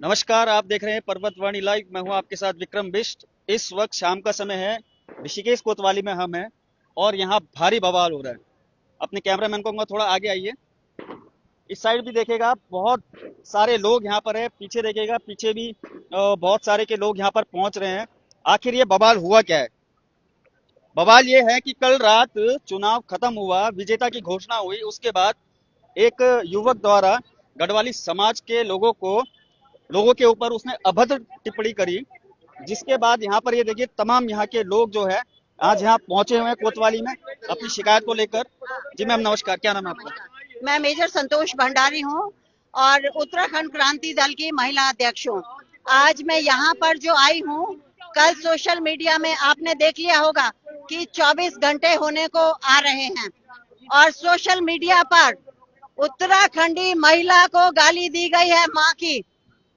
नमस्कार, आप देख रहे हैं पर्वतवाणी लाइव। मैं हूं आपके साथ विक्रम बिष्ट। इस वक्त शाम का समय है, ऋषिकेश कोतवाली में हम हैं और यहाँ भारी बवाल हो रहा है। अपने कैमरामैन को कहूंगा थोड़ा आगे आइए। इस साइड भी देखिएगा, बहुत सारे लोग यहाँ पर है। पीछे देखिएगा, पीछे भी बहुत सारे के लोग यहाँ पर पहुंच रहे हैं। आखिर ये बवाल हुआ क्या है? बवाल ये है कि कल रात चुनाव खत्म हुआ, विजेता की घोषणा हुई, उसके बाद एक युवक द्वारा गढ़वाली समाज के लोगों के ऊपर उसने अभद्र टिप्पणी करी, जिसके बाद यहाँ पर ये देखिए तमाम यहाँ के लोग जो है आज यहाँ पहुंचे हुए हैं कोतवाली में अपनी शिकायत को लेकर। जी मैम नमस्कार, क्या नाम है आपका? मैं मेजर संतोष भंडारी हूँ और उत्तराखंड क्रांति दल की महिला अध्यक्ष हूँ। आज मैं यहाँ पर जो आई हूँ, कल सोशल मीडिया में आपने देख लिया होगा कि 24 घंटे होने को आ रहे हैं और सोशल मीडिया पर उत्तराखंडी महिला को गाली दी गई है माँ की।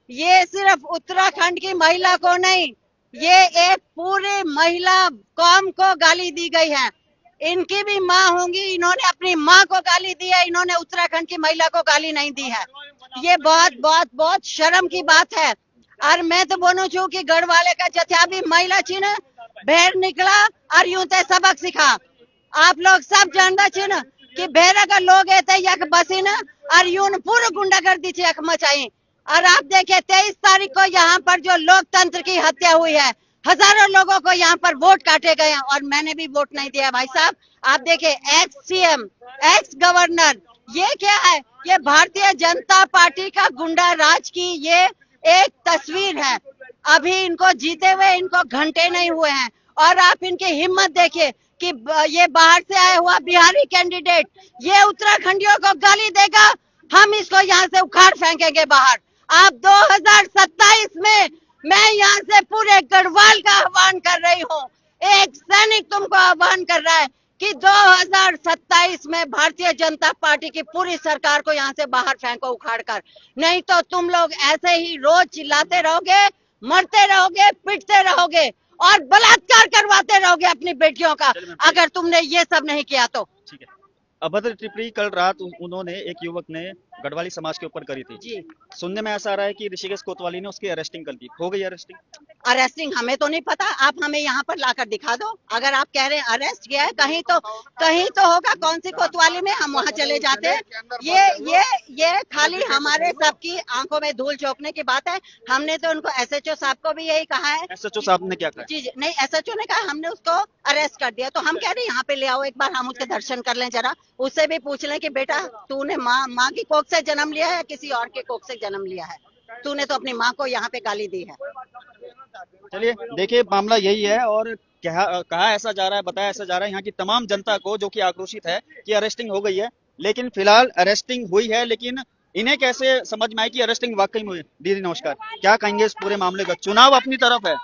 ये सिर्फ उत्तराखंड की महिला को नहीं, ये एक पूरी महिला कौम को गाली दी गई है। इनकी भी माँ होंगी, इन्होंने अपनी माँ को गाली दी है, इन्होंने उत्तराखंड की महिला को गाली नहीं दी है। ये बहुत बहुत बहुत शर्म की बात है। और मैं तो बोलूं छू कि गढ़वाले का जत्या भी महिला चिन्ह भेड़ निकला और यूं ते सबक सिखा। आप लोग सब जानता चिन्ह कि भेड़ का लोग है यक बसिन और यूं पूरा गुंडागर्दी से यक मचाई। और आप देखिए 23 तारीख को यहाँ पर जो लोकतंत्र की हत्या हुई है, हजारों लोगों को यहाँ पर वोट काटे गए हैं और मैंने भी वोट नहीं दिया भाई साहब। आप देखिए एक्स सीएम, एक्स गवर्नर, ये क्या है? ये भारतीय जनता पार्टी का गुंडा राज की ये एक तस्वीर है। अभी इनको जीते हुए इनको घंटे नहीं हुए हैं और आप इनकी हिम्मत देखिए कि ये बाहर से आया हुआ बिहारी कैंडिडेट ये उत्तराखंडियों को गाली देगा। हम इसको यहाँ से उखाड़ फेंकेंगे बाहर। आप 2027 में मैं यहाँ से पूरे गढ़वाल का आह्वान कर रही हूँ, एक सैनिक तुमको आह्वान कर रहा है कि 2027 में भारतीय जनता पार्टी की पूरी सरकार को यहाँ से बाहर फेंको उखाड़ कर, नहीं तो तुम लोग ऐसे ही रोज चिल्लाते रहोगे, मरते रहोगे, पिटते रहोगे और बलात्कार करवाते रहोगे अपनी बेटियों का, अगर तुमने ये सब नहीं किया तो। ठीक है। अभद्र टिप्पणी कल रात उन्होंने एक युवक ने गढ़वाली समाज के ऊपर करी थी जी, सुनने में ऐसा आ रहा है कि ऋषिकेश कोतवाली ने उसकी अरेस्टिंग कर दी। हो गई अरेस्टिंग? अरेस्टिंग हमें तो नहीं पता, आप हमें यहाँ पर लाकर दिखा दो। अगर आप कह रहे हैं अरेस्ट किया है, कहीं तो होगा। कौन सी कोतवाली में? हम वहाँ चले जाते हैं। ये खाली हमारे सबकी आंखों में धूल झोंकने की बात है। हमने तो उनको एसएचओ साहब को भी यही कहा है। एसएचओ साहब ने क्या कहा? जी जी, नहीं एसएचओ ने कहा हमने उसको अरेस्ट कर दिया, तो हम कह रहे हैं यहाँ पे ले आओ, एक बार हम उसके दर्शन कर लें, जरा उससे भी पूछ लें कि बेटा तूने माँ की कोख से जन्म लिया है, किसी और के कोख से जन्म लिया है? तूने तो अपनी माँ को यहाँ पे गाली दी है। चलिए देखिए, मामला यही है और कहा ऐसा जा रहा है, बताया ऐसा जा रहा है यहाँ की तमाम जनता को जो कि आक्रोशित है कि अरेस्टिंग हो गई है। लेकिन फिलहाल अरेस्टिंग हुई है, लेकिन इन्हें कैसे समझ में आई कि अरेस्टिंग वाकई में हुई? दीदी नमस्कार, क्या कहेंगे इस पूरे मामले का? चुनाव अपनी तरफ है,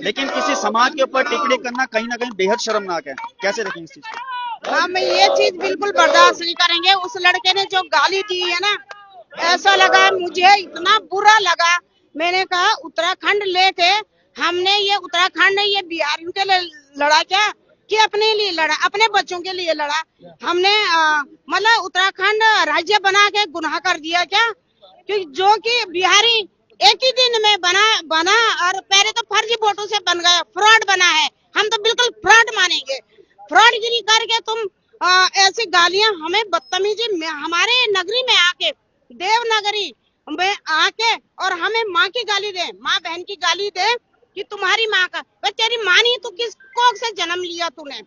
लेकिन किसी समाज के ऊपर टिप्पणी करना कहीं ना कहीं बेहद शर्मनाक है। कैसे देखेंगे इस चीज को? हम ये चीज बिल्कुल बर्दाश्त नहीं करेंगे। उस लड़के ने जो गाली दी है ना, ऐसा लगा मुझे, इतना बुरा लगा। मैंने कहा उत्तराखंड लेके हमने ये उत्तराखंड ने ये बिहारियों के लिए लड़ा क्या कि अपने लिए लड़ा, अपने बच्चों के लिए लड़ा? हमने मतलब उत्तराखंड राज्य बना के गुनाह कर दिया क्या? क्योंकि जो कि बिहारी एक ही दिन में बना और पहले तो फर्जी वोटों से बन गया, फ्रॉड बना है। हम तो बिल्कुल फ्रॉड मानेंगे। फ्रॉडगिरी करके तुम ऐसी गालियां हमें बदतमीजी हमारे नगरी में आके, देवनगरी में आके और हमें माँ की गाली दे, माँ बहन की गाली दे कि तुम्हारी माँ का, भाई तेरी माँ नहीं, तू किस कोख से जन्म लिया तूने?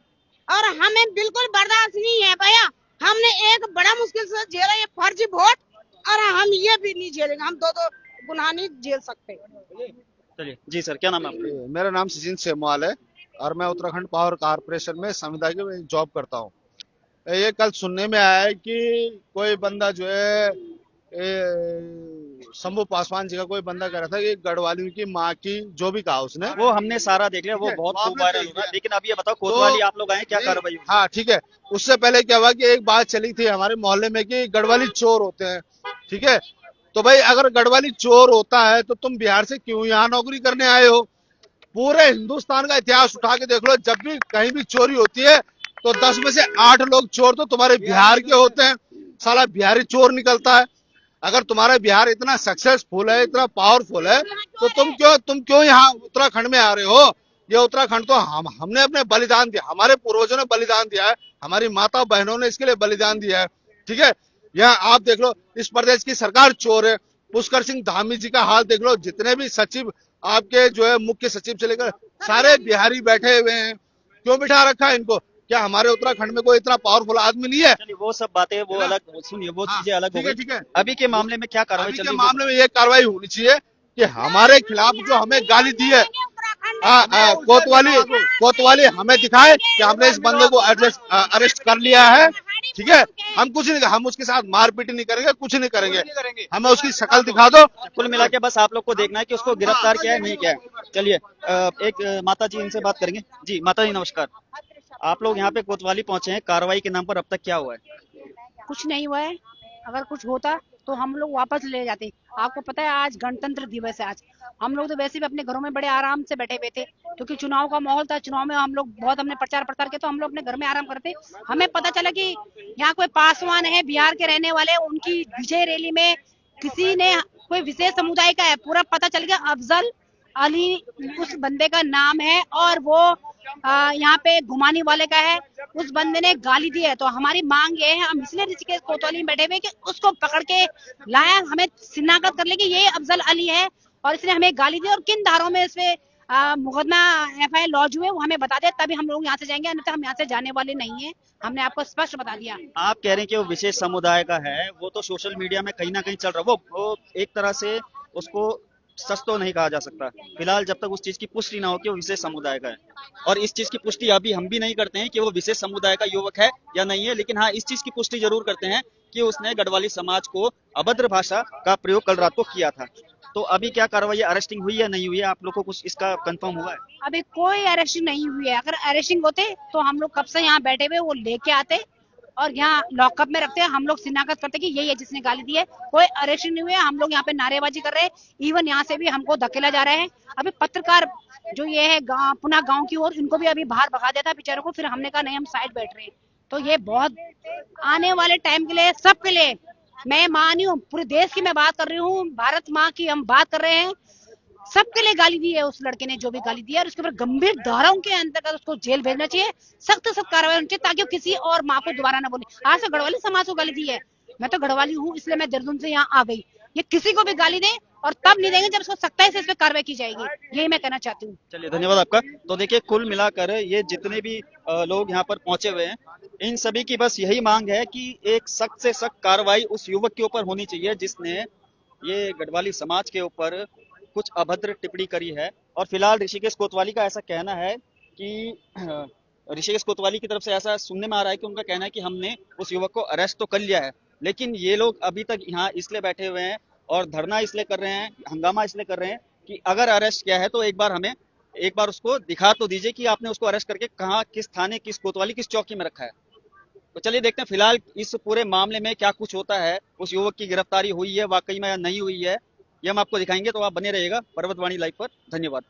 और हमें बिल्कुल बर्दाश्त नहीं है भैया। हमने एक बड़ा मुश्किल से झेला ये फर्जी वोट और हम ये भी नहीं झेलेंगे। हम दो गुनाह नहीं झेल सकते। चलिए जी सर, क्या नाम है आपका? मेरा नाम सचिन सेमवाल है और मैं उत्तराखंड पावर कारपोरेशन में संविदा में जॉब करता हूँ। ये कल सुनने में आया है कि कोई बंदा जो है शंभू पासवान जी का कोई बंदा कह रहा था कि गढ़वालियों की माँ की, जो भी कहा उसने, वो हमने सारा देख लिया, वो बहुत खूब वायरल हो रहा है। लेकिन अब ये बताओ कोतवाली आप लोग आए, क्या कार्रवाई हुई? हाँ ठीक है। उससे पहले क्या हुआ कि एक बात चली थी हमारे मोहल्ले में कि गढ़वाली चोर होते हैं। ठीक है, तो भाई अगर गढ़वाली चोर होता है तो तुम बिहार से क्यों यहाँ नौकरी करने आए हो? पूरे हिंदुस्तान का इतिहास उठा के देख लो, जब भी कहीं भी चोरी होती है तो 10 में से 8 लोग चोर तो तुम्हारे बिहार के होते हैं। साला बिहारी चोर निकलता है। अगर तुम्हारा बिहार इतना सक्सेसफुल है, इतना पावरफुल है, तो तुम क्यों यहाँ उत्तराखंड में आ रहे हो? ये उत्तराखंड तो हमने अपने बलिदान दिया, हमारे पूर्वजों ने बलिदान दिया है, हमारी माता बहनों ने इसके लिए बलिदान दिया है। ठीक है, यहाँ आप देख लो, इस प्रदेश की सरकार चोर है। पुष्कर सिंह धामी जी का हाल देख लो, जितने भी सचिव आपके जो है मुख्य सचिव से लेकर सारे बिहारी बैठे हुए हैं। क्यों बिठा रखा है इनको? क्या हमारे उत्तराखंड में कोई इतना पावरफुल आदमी नहीं है? चलिए वो सब बातें वो अलग, सुनिए वो चीजें अलग हो ठीक है, गई। ठीक है। अभी के मामले में क्या कार्रवाई अभी चल के रही है? मामले में ये कार्रवाई होनी चाहिए कि हमारे खिलाफ जो हमें गाली दी है, कोतवाली हमें दिखाए कि हमने इस बंदे को अरेस्ट कर लिया है। ठीक है, हम कुछ नहीं, हम उसके साथ मारपीट नहीं करेंगे, कुछ नहीं करेंगे, हमें उसकी शक्ल दिखा दो। कुल मिला के बस आप लोग को देखना है कि उसको गिरफ्तार किया है नहीं किया है। चलिए एक माता जी इनसे बात करेंगे। जी माता जी नमस्कार, आप लोग यहाँ पे कोतवाली पहुंचे हैं, कार्रवाई के नाम पर अब तक क्या हुआ है? कुछ नहीं हुआ है। अगर कुछ होता तो हम लोग वापस ले जाते। आपको पता है आज गणतंत्र दिवस है। आज हम लोग तो वैसे भी अपने घरों में बड़े आराम से बैठे हुए थे, क्योंकि चुनाव का माहौल था। चुनाव में हम लोग बहुत हमने प्रचार प्रसार किया, तो हम लोग अपने घर में आराम करते। हमें पता चला कि यहाँ कोई पासवान है बिहार के रहने वाले, उनकी विजय रैली में किसी ने कोई विशेष समुदाय का है, पूरा पता चल गया। अफजल अली उस बंदे का नाम है और वो यहाँ पे घुमाने वाले का है। उस बंदे ने गाली दी है, तो हमारी मांग ये है, हम इसलिए ऋषिकेश कोतवाली में बैठे हुए कि उसको पकड़ के लाया, हमें शिनाख्त कर ले कि ये अफजल अली है और इसने हमें गाली दी और किन धारों में इसमें मुकदमा FIR लॉन्च हुए वो हमें बता दे, तभी हम लोग यहाँ से जाएंगे, अन्यथा हम यहाँ से जाने वाले नहीं है। हमने आपको स्पष्ट बता दिया। आप कह रहे हैं कि वो विशेष समुदाय का है, वो तो सोशल मीडिया में कहीं ना कहीं चल रहा है। वो एक तरह से उसको सच तो नहीं कहा जा सकता फिलहाल, जब तक उस चीज की पुष्टि ना हो कि वो विशेष समुदाय का है। और इस चीज की पुष्टि अभी हम भी नहीं करते हैं कि वो विशेष समुदाय का युवक है या नहीं है, लेकिन हाँ इस चीज की पुष्टि जरूर करते हैं कि उसने गढ़वाली समाज को अभद्र भाषा का प्रयोग कल रात को किया था। तो अभी क्या कार्रवाई, अरेस्टिंग हुई या नहीं हुई है? आप लोग को कुछ इसका कंफर्म हुआ है? अभी कोई अरेस्टिंग नहीं हुई है। अगर अरेस्टिंग होते तो हम लोग कब से यहाँ बैठे हुए वो लेके आते और यहाँ लॉकअप में रखते हैं। हम लोग शिनाख्त करते कि यही है जिसने गाली दी है। कोई अरेस्टिंग नहीं हुई है। हम लोग यहाँ पे नारेबाजी कर रहे हैं, इवन यहाँ से भी हमको धकेला जा रहा है। अभी पत्रकार जो ये है पुनः गाँव की ओर, इनको भी अभी बाहर भगा दिया था बेचारों को। फिर हमने कहा नहीं, हम साइड बैठ रहे हैं। तो ये बहुत आने वाले टाइम के लिए, सबके लिए, मैं माँ नहीं हूँ, पूरे देश की मैं बात कर रही हूँ, भारत माँ की हम बात कर रहे हैं। सबके लिए गाली दी है उस लड़के ने, जो भी गाली दी है, और उसके ऊपर गंभीर धाराओं के अंतर्गत उसको जेल भेजना चाहिए। सख्त सख्त कार्रवाई होनी चाहिए ताकि वो किसी और माँ को दोबारा ना बोले। आज तो गढ़वाली समाज को गाली दी है। मैं तो गढ़वाली हूँ, इसलिए मैं देहरादून से यहाँ आ गई। ये किसी को भी गाली दे और तब नहीं देंगे जब उसको सख्ताई से इस पे कार्रवाई की जाएगी। यही मैं कहना चाहती हूँ। चलिए धन्यवाद आपका। तो देखिए कुल मिलाकर ये जितने भी लोग यहाँ पर पहुंचे हुए हैं, इन सभी की बस यही मांग है कि एक सख्त से सख्त कार्रवाई उस युवक के ऊपर होनी चाहिए जिसने ये गढ़वाली समाज के ऊपर कुछ अभद्र टिप्पणी करी है। और फिलहाल ऋषिकेश कोतवाली का ऐसा कहना है कि ऋषिकेश कोतवाली की तरफ से ऐसा सुनने में आ रहा है कि उनका कहना है कि हमने उस युवक को अरेस्ट तो कर लिया है, लेकिन ये लोग अभी तक यहाँ इसलिए बैठे हुए हैं और धरना इसलिए कर रहे हैं, हंगामा इसलिए कर रहे हैं कि अगर अरेस्ट किया है तो एक बार उसको दिखा तो दीजिए कि आपने उसको अरेस्ट करके कहाँ, किस थाने, किस कोतवाली, किस चौकी में रखा है। तो चलिए देखते हैं फिलहाल इस पूरे मामले में क्या कुछ होता है। उस युवक की गिरफ्तारी हुई है वाकई में या नहीं हुई है, ये हम आपको दिखाएंगे। तो आप बने रहिएगा पर्वतवाणी लाइव पर। धन्यवाद।